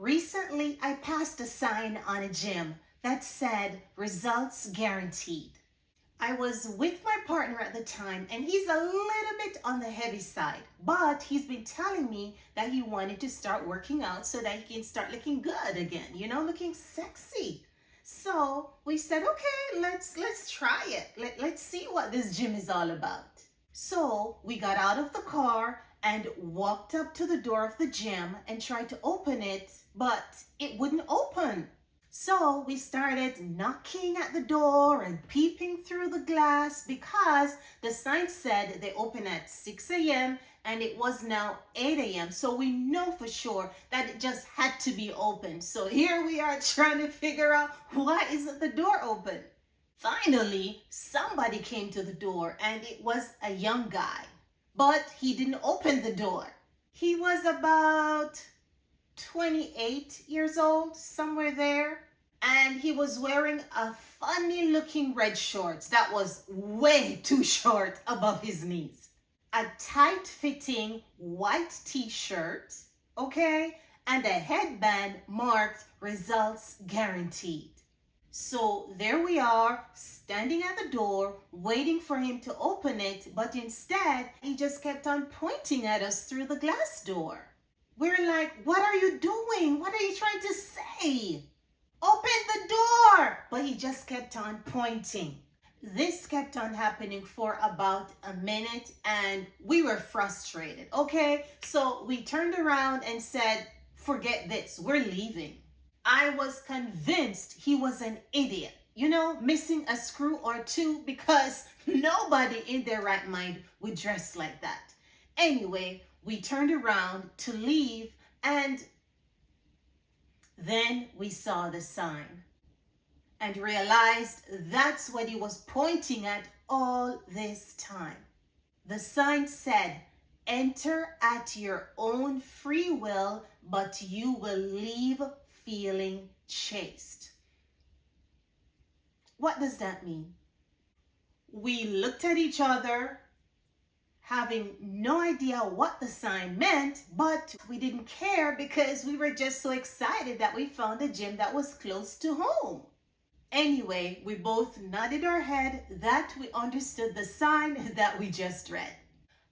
Recently, I passed a sign on a gym that said results guaranteed. I was with my partner at the time and he's a little bit on the heavy side, but he's been telling me that he wanted to start working out so that he can start looking good again, looking sexy. So we said, okay, let's try it. Let's see what this gym is all about. So we got out of the car and walked up to the door of the gym and tried to open it, but it wouldn't open. So we started knocking at the door and peeping through the glass because the sign said they open at 6 a.m. and it was now 8 a.m. So we know for sure that it just had to be open. So here we are trying to figure out why isn't the door open. Finally, somebody came to the door and it was a young guy, but he didn't open the door. He was about 28 years old, somewhere there. And he was wearing a funny looking red shorts that was way too short above his knees. A tight fitting white t-shirt, okay? And a headband marked results guaranteed. So there we are, standing at the door, waiting for him to open it, but instead, he just kept on pointing at us through the glass door. We're like, what are you doing? What are you trying to say? Open the door! But he just kept on pointing. This kept on happening for about a minute and we were frustrated, okay? So we turned around and said, forget this, we're leaving. I was convinced he was an idiot, missing a screw or two because nobody in their right mind would dress like that. Anyway, we turned around to leave and then we saw the sign and realized that's what he was pointing at all this time. The sign said, enter at your own free will, but you will leave feeling chaste. What does that mean? We looked at each other, having no idea what the sign meant, but we didn't care because we were just so excited that we found a gym that was close to home. Anyway, we both nodded our head that we understood the sign that we just read.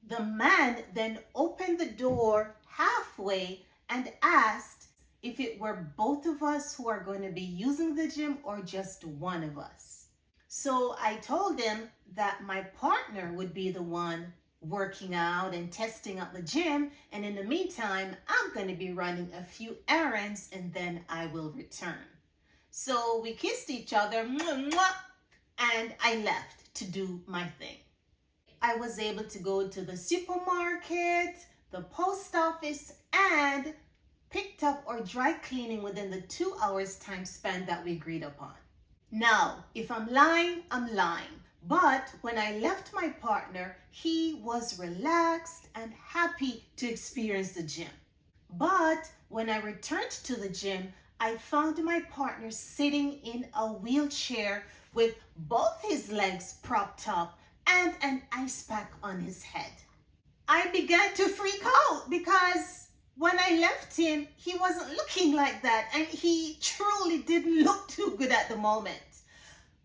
The man then opened the door halfway and asked if it were both of us who are going to be using the gym or just one of us. So I told him that my partner would be the one working out and testing out the gym, and in the meantime I'm going to be running a few errands and then I will return. So we kissed each other and I left to do my thing. I was able to go to the supermarket, the post office, and picked up our dry cleaning within the 2 hours time span that we agreed upon. Now, if I'm lying, I'm lying. But when I left my partner, he was relaxed and happy to experience the gym. But when I returned to the gym, I found my partner sitting in a wheelchair with both his legs propped up and an ice pack on his head. I began to freak out because when I left him, he wasn't looking like that and he truly didn't look too good at the moment.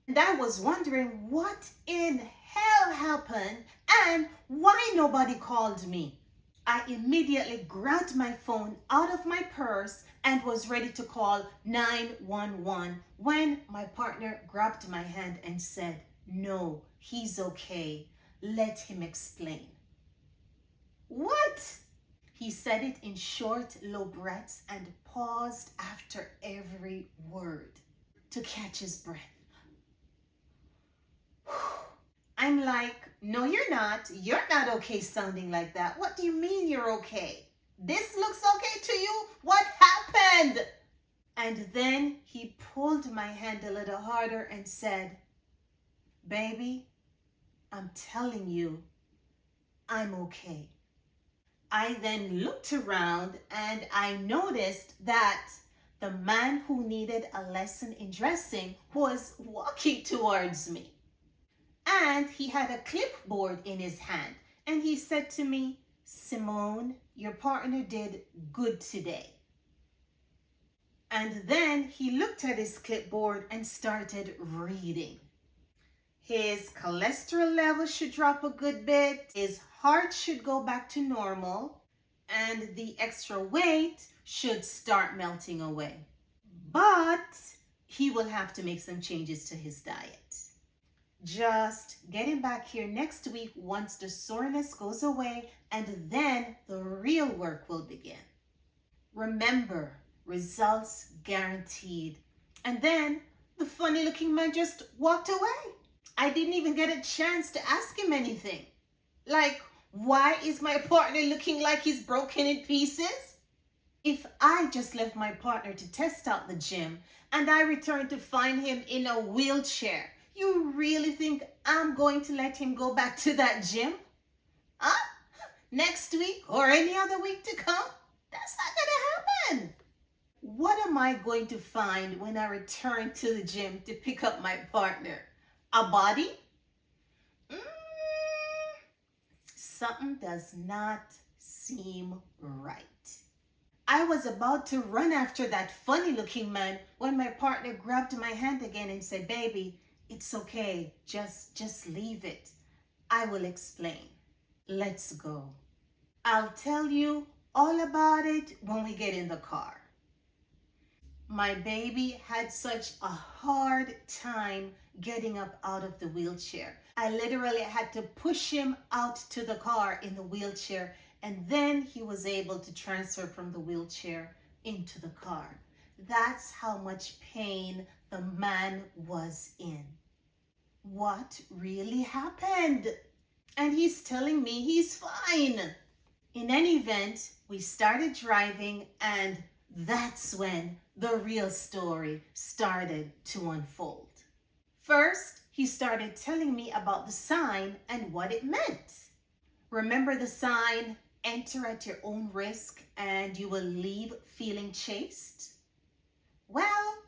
And I was wondering what in hell happened and why nobody called me. I immediately grabbed my phone out of my purse and was ready to call 911 when my partner grabbed my hand and said, "No, he's okay. Let him explain." What? He said it in short, low breaths and paused after every word to catch his breath. I'm like, no, you're not. You're not okay sounding like that. What do you mean you're okay? This looks okay to you? What happened? And then he pulled my hand a little harder and said, "Baby, I'm telling you, I'm okay." I then looked around and I noticed that the man who needed a lesson in dressing was walking towards me. And he had a clipboard in his hand. And he said to me, "Simone, your partner did good today." And then he looked at his clipboard and started reading. His cholesterol level should drop a good bit. His heart should go back to normal. And the extra weight should start melting away. But he will have to make some changes to his diet. Just get him back here next week once the soreness goes away, and then the real work will begin. Remember, results guaranteed. And then the funny looking man just walked away. I didn't even get a chance to ask him anything. Like, why is my partner looking like he's broken in pieces? If I just left my partner to test out the gym and I returned to find him in a wheelchair, you really think I'm going to let him go back to that gym? Huh? Next week or any other week to come? That's not gonna happen. What am I going to find when I return to the gym to pick up my partner? A body? Something does not seem right. I was about to run after that funny looking man when my partner grabbed my hand again and said, "Baby, it's okay. Just leave it. I will explain. Let's go. I'll tell you all about it when we get in the car." My baby had such a hard time getting up out of the wheelchair. I literally had to push him out to the car in the wheelchair, and then he was able to transfer from the wheelchair into the car. That's how much pain the man was in. What really happened? And he's telling me he's fine. In any event, we started driving, and that's when the real story started to unfold. First, he started telling me about the sign and what it meant. Remember the sign, "Enter at your own risk and you will leave feeling chased"? Well,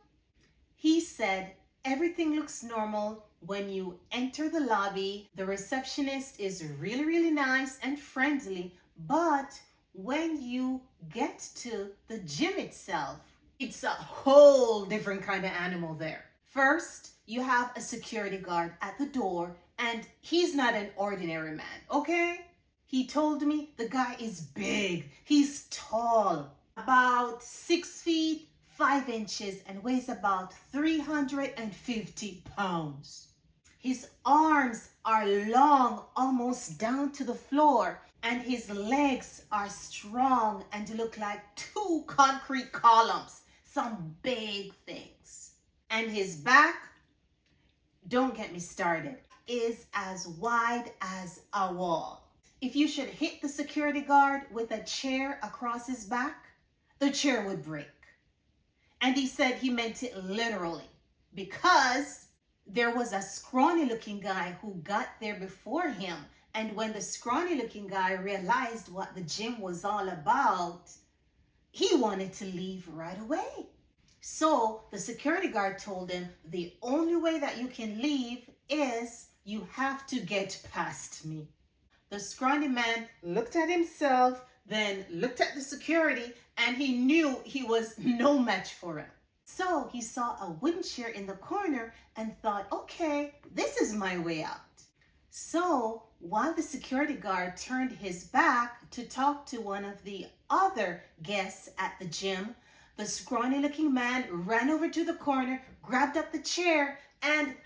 he said everything looks normal when you enter the lobby. The receptionist is really nice and friendly, but when you get to the gym itself, it's a whole different kind of animal there. First, you have a security guard at the door, and he's not an ordinary man, okay? He told me the guy is big. He's tall, about 6 feet, 5 inches, and weighs about 350 pounds. His arms are long, almost down to the floor, and his legs are strong and look like 2 concrete columns, some big things. And his back, don't get me started, is as wide as a wall. If you should hit the security guard with a chair across his back, the chair would break. And he said he meant it literally, because there was a scrawny looking guy who got there before him. And when the scrawny looking guy realized what the gym was all about, he wanted to leave right away. So the security guard told him the only way that you can leave is you have to get past me. The scrawny man looked at himself, then looked at the security, and he knew he was no match for him. So he saw a wooden chair in the corner and thought, okay, this is my way out. So while the security guard turned his back to talk to one of the other guests at the gym, the scrawny looking man ran over to the corner, grabbed up the chair, and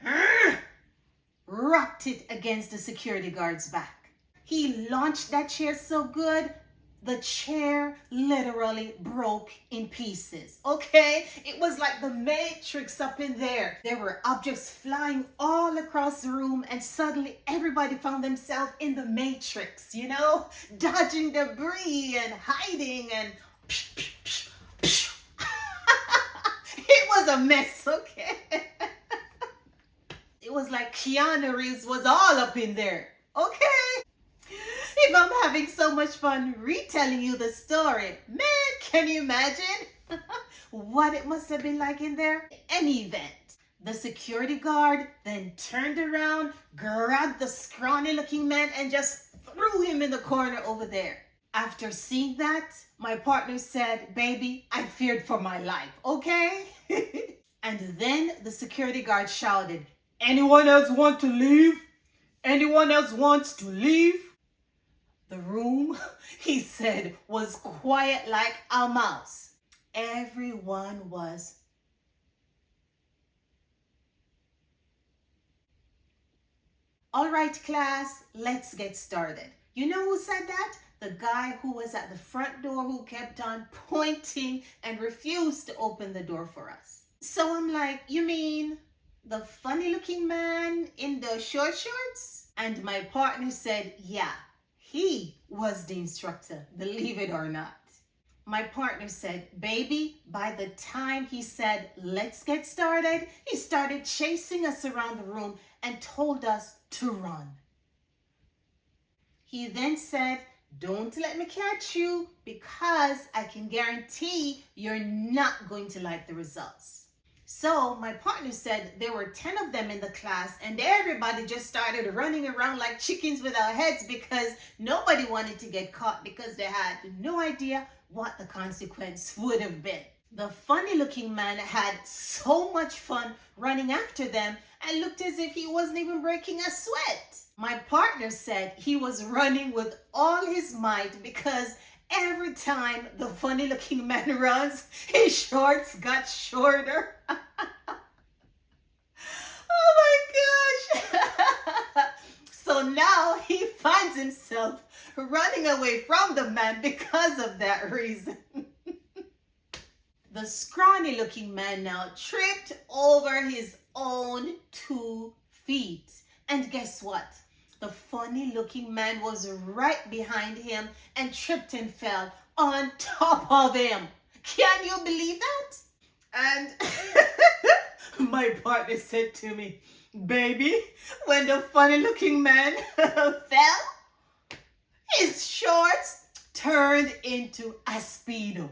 rocked it against the security guard's back. He launched that chair so good, the chair literally broke in pieces, okay? It was like the Matrix up in there. There were objects flying all across the room, and suddenly everybody found themselves in the Matrix, you know? Dodging debris and hiding and it was a mess, okay? It was like Keanu Reeves was all up in there, okay? If I'm having so much fun retelling you the story, man, can you imagine what it must have been like in there? In any event, the security guard then turned around, grabbed the scrawny looking man, and just threw him in the corner over there. After seeing that, my partner said, baby, I feared for my life, okay? And then the security guard shouted, anyone else want to leave? Anyone else wants to leave? The room, he said, was quiet like a mouse. Everyone was. All right, class, let's get started. You know who said that? The guy who was at the front door who kept on pointing and refused to open the door for us. So I'm like, you mean the funny looking man in the short shorts? And my partner said, yeah, he was the instructor, believe it or not. My partner said, baby, by the time he said, let's get started, he started chasing us around the room and told us to run. He then said, don't let me catch you because I can guarantee you're not going to like the results. So my partner said there were 10 of them in the class and everybody just started running around like chickens without heads because nobody wanted to get caught because they had no idea what the consequence would have been. The funny looking man had so much fun running after them and looked as if he wasn't even breaking a sweat. My partner said he was running with all his might because every time the funny looking man runs, his shorts got shorter. Oh my gosh. So now he finds himself running away from the man because of that reason. The scrawny looking man now tripped over his own 2 feet. And guess what? The funny looking man was right behind him and tripped and fell on top of him. Can you believe that? And my partner said to me, baby, when the funny looking man fell, his shorts turned into a Speedo.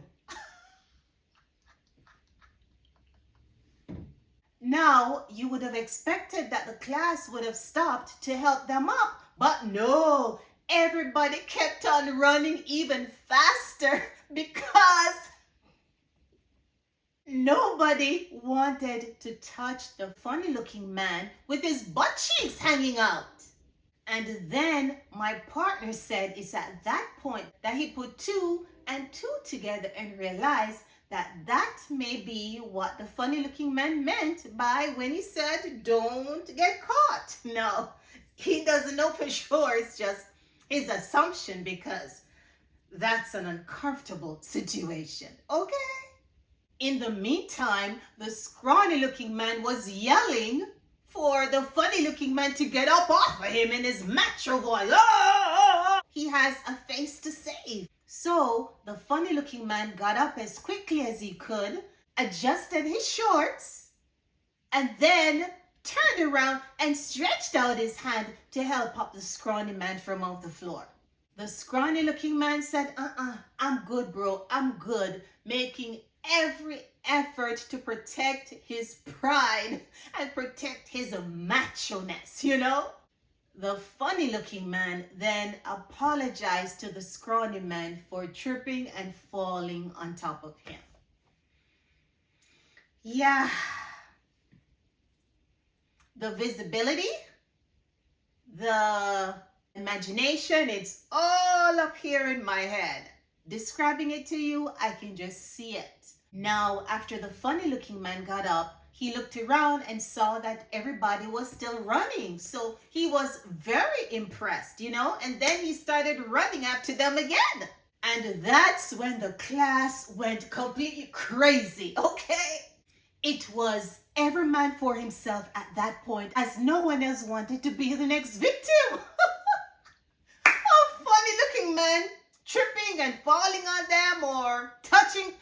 Now, you would have expected that the class would have stopped to help them up, but no, everybody kept on running even faster because nobody wanted to touch the funny looking man with his butt cheeks hanging out. And then my partner said it's at that point that he put 2 and 2 together and realized that may be what the funny looking man meant by when he said, don't get caught. No, he doesn't know for sure. It's just his assumption because that's an uncomfortable situation. Okay? In the meantime, the scrawny looking man was yelling for the funny looking man to get up off of him in his macho voice. Oh! He has a face to save. So the funny looking man got up as quickly as he could, adjusted his shorts, and then turned around and stretched out his hand to help up the scrawny man from off the floor. The scrawny looking man said, I'm good, bro, I'm good, making every effort to protect his pride and protect his macho-ness, you know? The funny looking man then apologized to the scrawny man for tripping and falling on top of him. Yeah. The visibility, the imagination, it's all up here in my head. Describing it to you, I can just see it. Now, after the funny looking man got up, he looked around and saw that everybody was still running. So he was very impressed, you know, and then he started running after them again. And that's when the class went completely crazy, okay? It was every man for himself at that point, as no one else wanted to be the next victim. A funny looking man tripping and falling on them or touching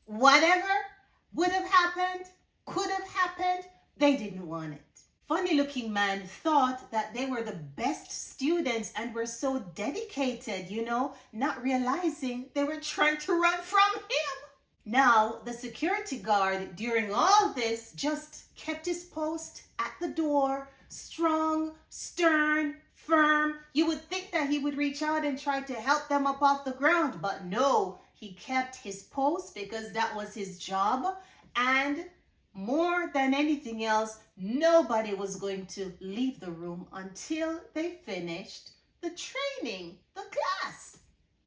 whatever would have happened, could have happened, they didn't want it. Funny looking man thought that they were the best students and were so dedicated, you know, not realizing they were trying to run from him. Now, the security guard during all this just kept his post at the door, strong, stern, firm. You would think that he would reach out and try to help them up off the ground, but no, he kept his post because that was his job. And more than anything else, nobody was going to leave the room until they finished the training, the class.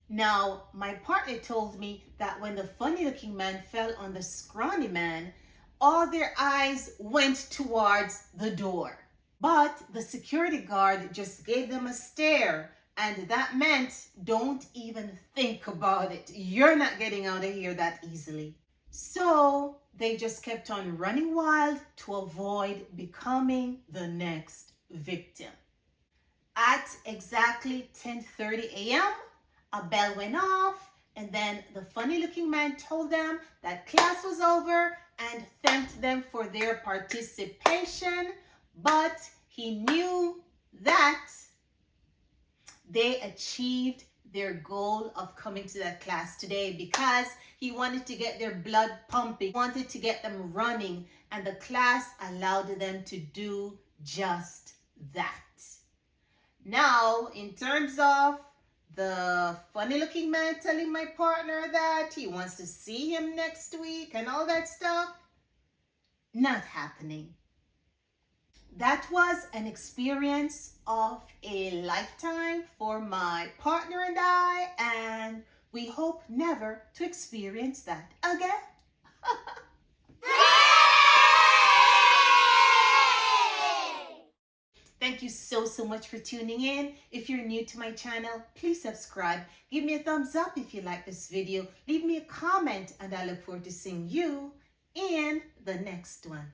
Now, my partner told me that when the funny looking man fell on the scrawny man, all their eyes went towards the door. But the security guard just gave them a stare, and that meant don't even think about it. You're not getting out of here that easily. So they just kept on running wild to avoid becoming the next victim. At exactly 10:30 a.m., a bell went off, and then the funny looking man told them that class was over and thanked them for their participation, but he knew that they achieved their goal of coming to that class today because he wanted to get their blood pumping, wanted to get them running, and the class allowed them to do just that. Now, in terms of the funny looking man telling my partner that he wants to see him next week and all that stuff, not happening. That was an experience of a lifetime for my partner and I, and we hope never to experience that again. Thank you so much for tuning in. If you're new to my channel, please subscribe. Give me a thumbs up if you like this video. Leave me a comment, and I look forward to seeing you in the next one.